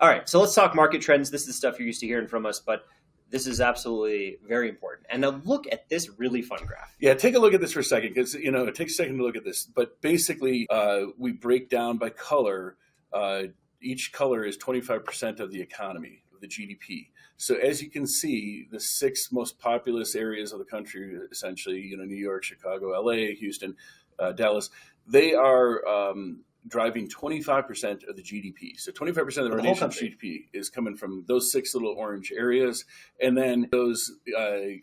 All right, so let's talk market trends. This is the stuff you're used to hearing from us, but this is absolutely very important. And now look at this really fun graph. Yeah, take a look at this for a second, because it takes a second to look at this. But basically, we break down by color. Each color is 25% of the economy, of the GDP. So as you can see, the 6 most populous areas of the country, essentially, New York, Chicago, LA, Houston, Dallas, they are driving 25% of the GDP. So 25% of our nation's GDP is coming from those 6 little orange areas. And then those,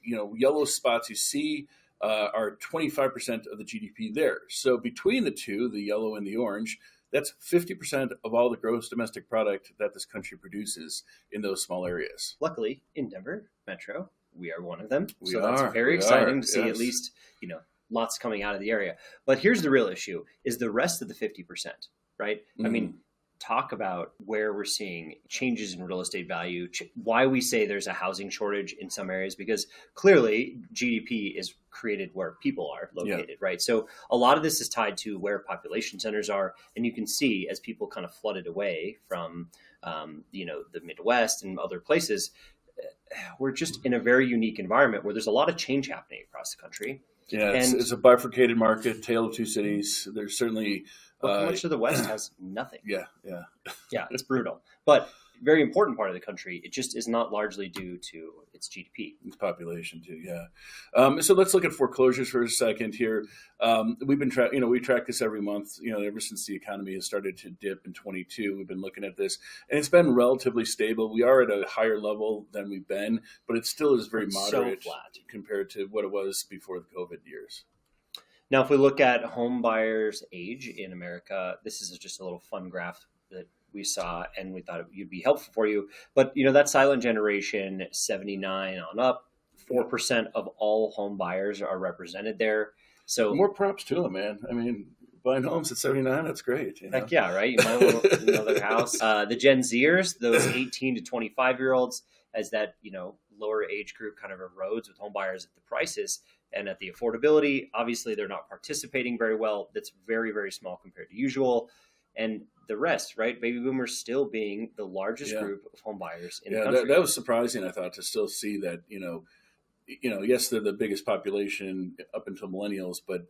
yellow spots you see are 25% of the GDP there. So between the two, the yellow and the orange, that's 50% of all the gross domestic product that this country produces in those small areas. Luckily, in Denver Metro, we are one of them. So that's very exciting to see, at least, lots coming out of the area. But here's the real issue, is the rest of the 50%, right? Mm-hmm. I mean, talk about where we're seeing changes in real estate value, why we say there's a housing shortage in some areas, because clearly GDP is created where people are located, right? So a lot of this is tied to where population centers are. And you can see as people kind of flooded away from, the Midwest and other places, we're just in a very unique environment where there's a lot of change happening across the country. Yeah, it's a bifurcated market, tale of two cities. There's certainly... much of the West has nothing. Yeah. Yeah, it's brutal. But very important part of the country, it just is not largely due to its GDP. Its population too, yeah. So let's look at foreclosures for a second here. We've been we track this every month, ever since the economy has started to dip in 22. We've been looking at this, and it's been relatively stable. We are at a higher level than we've been, but it still is very moderate, so flat compared to what it was before the COVID years. Now, if we look at home buyers' age in America, this is just a little fun graph that we saw, and we thought it would be helpful for you. But, that silent generation, 79 on up, 4% of all home buyers are represented there. So more props to them, man. I mean, buying homes at 79, that's great. Heck yeah, right? You might want another house. The Gen Zers, those 18 to 25-year-olds, as that, lower age group kind of erodes with home buyers at the prices and at the affordability. Obviously, they're not participating very well. That's very, very small compared to usual. And the rest, right? Baby boomers still being the largest group of home buyers in the country. That was surprising, I thought, to still see that, yes, they're the biggest population up until millennials, but,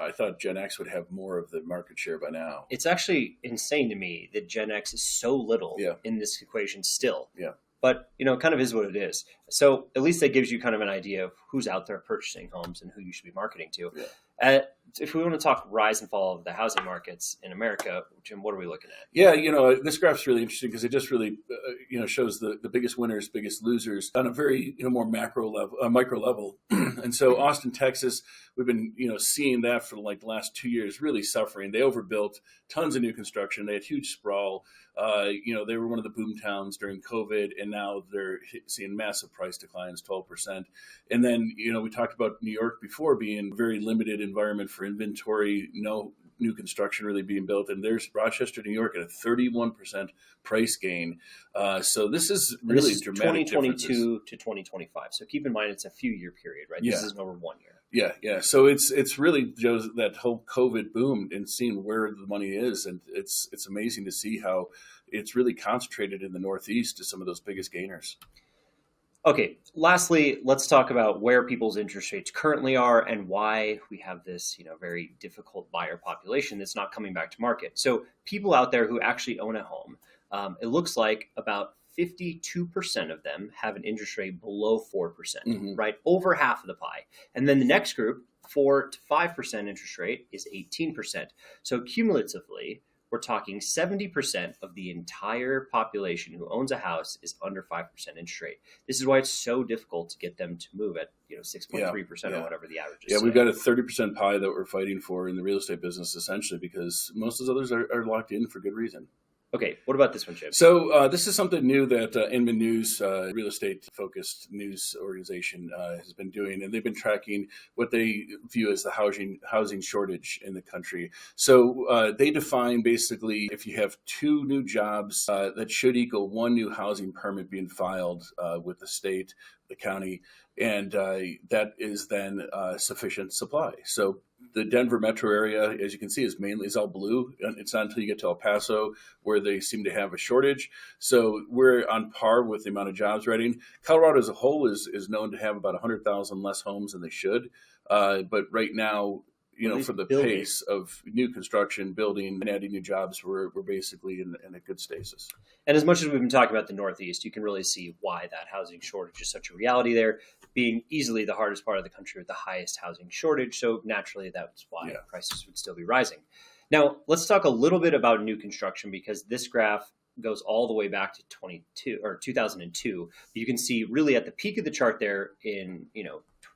I thought Gen X would have more of the market share by now. It's actually insane to me that Gen X is so little in this equation still. Yeah. But, it kind of is what it is. So at least that gives you kind of an idea of who's out there purchasing homes and who you should be marketing to. Yeah. If we want to talk rise and fall of the housing markets in America, Jim, what are we looking at? Yeah, this graph's really interesting because it just really, shows the biggest winners, biggest losers on a very, more micro level. And so Austin, Texas, we've been, seeing that for like the last 2 years, really suffering. They overbuilt tons of new construction. They had huge sprawl. They were one of the boom towns during COVID, and now they're seeing massive price declines, 12%. And then, we talked about New York before being a very limited environment for inventory, no new construction really being built. And there's Rochester, New York at a 31% price gain. So this is really dramatic. 2022 to 2025. So keep in mind, it's a few year period, right? This is over 1 year. Yeah. So it's really just that whole COVID boom and seeing where the money is. And it's amazing to see how it's really concentrated in the Northeast to some of those biggest gainers. Okay, lastly, let's talk about where people's interest rates currently are and why we have this, very difficult buyer population that's not coming back to market. So people out there who actually own a home, it looks like about 52% of them have an interest rate below 4%, right? Over half of the pie. And then the next group, 4 to 5% interest rate is 18%. So cumulatively, we're talking 70% of the entire population who owns a house is under 5% interest rate. This is why it's so difficult to get them to move at 6.3% or whatever the average is. Yeah, we've got a 30% pie that we're fighting for in the real estate business, essentially, because most of those others are locked in for good reason. Okay, what about this one, Jim? So this is something new that Inman News, real estate-focused news organization, has been doing, and they've been tracking what they view as the housing shortage in the country. So they define basically if you have 2 new jobs, that should equal 1 new housing permit being filed with the state the county, and that is then sufficient supply. So the Denver metro area, as you can see, is all blue. It's not until you get to El Paso where they seem to have a shortage. So we're on par with the amount of jobs writing. Colorado as a whole is known to have about 100,000 less homes than they should. But right now, for the pace of new construction, building, and adding new jobs, we're basically in a good stasis. And as much as we've been talking about the Northeast, you can really see why that housing shortage is such a reality there, being easily the hardest part of the country with the highest housing shortage. So naturally, that's why prices would still be rising. Now, let's talk a little bit about new construction, because this graph goes all the way back to 2002. You can see really at the peak of the chart there in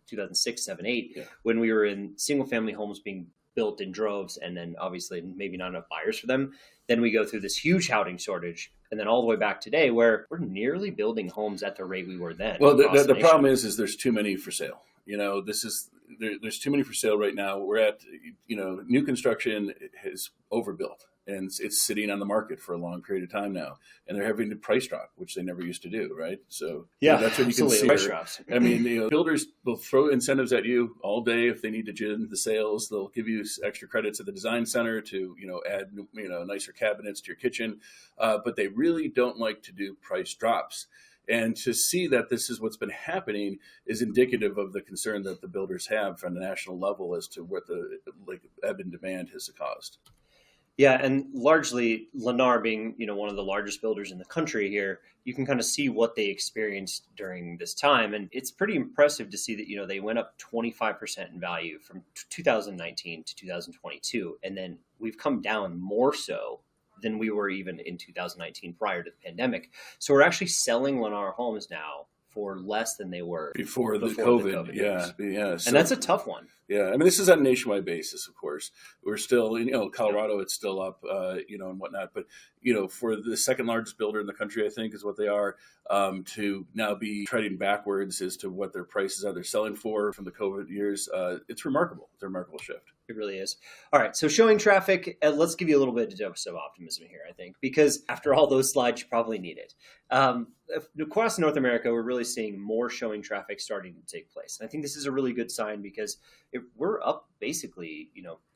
2006, 7, 8, when we were in single family homes being built in droves, and then obviously maybe not enough buyers for them. Then we go through this huge housing shortage, and then all the way back today where we're nearly building homes at the rate we were then. Well, the problem is there's too many for sale. There's too many for sale right now. We're at, new construction is overbuilt, and it's sitting on the market for a long period of time now, and they're having to price drop, which they never used to do, right? So that's what you can see. Price drops. I mean, builders will throw incentives at you all day if they need to gin the sales. They'll give you extra credits at the design center to add nicer cabinets to your kitchen, but they really don't like to do price drops. And to see that this is what's been happening is indicative of the concern that the builders have on the national level as to what the ebb and demand has caused. Yeah, and largely Lennar being, one of the largest builders in the country here, you can kind of see what they experienced during this time. And it's pretty impressive to see that, they went up 25% in value from 2019 to 2022. And then we've come down more so than we were even in 2019 prior to the pandemic. So we're actually selling Lennar homes now for less than they were before the COVID. Yeah. So, and that's a tough one. Yeah. I mean, this is on a nationwide basis, of course. We're still, Colorado, it's still up, and whatnot. But, for the second largest builder in the country, I think is what they are, to now be treading backwards as to what their prices are they're selling for from the COVID years. It's remarkable. It's a remarkable shift. It really is. All right. So showing traffic, let's give you a little bit of dose of optimism here, I think, because after all those slides, you probably need it. Across North America, we're really seeing more showing traffic starting to take place. And I think this is a really good sign because we're up basically,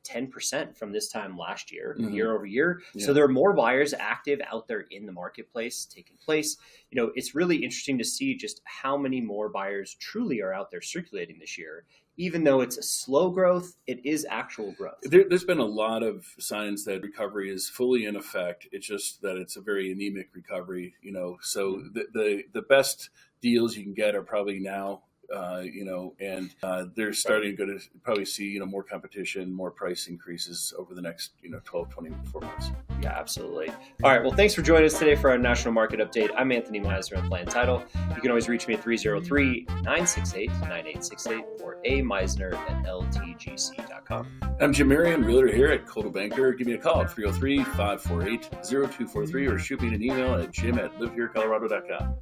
10% from this time last year, year over year. Yeah. So there are more buyers active out there in the marketplace taking place. It's really interesting to see just how many more buyers truly are out there circulating this year. Even though it's a slow growth, it is actual growth. There's been a lot of signs that recovery is fully in effect. It's just that it's a very anemic recovery, So the best deals you can get are probably now, and they're starting to probably see, more competition, more price increases over the next, 12, 24 months. Yeah, absolutely. All right. Well, thanks for joining us today for our National Market Update. I'm Anthony Meisner of Plan Title. You can always reach me at 303-968-9868 or ameisner@ltgc.com. I'm Jim Marion, realtor here at Coldwell Banker. Give me a call at 303-548-0243 or shoot me an email at jim@liveherecolorado.com.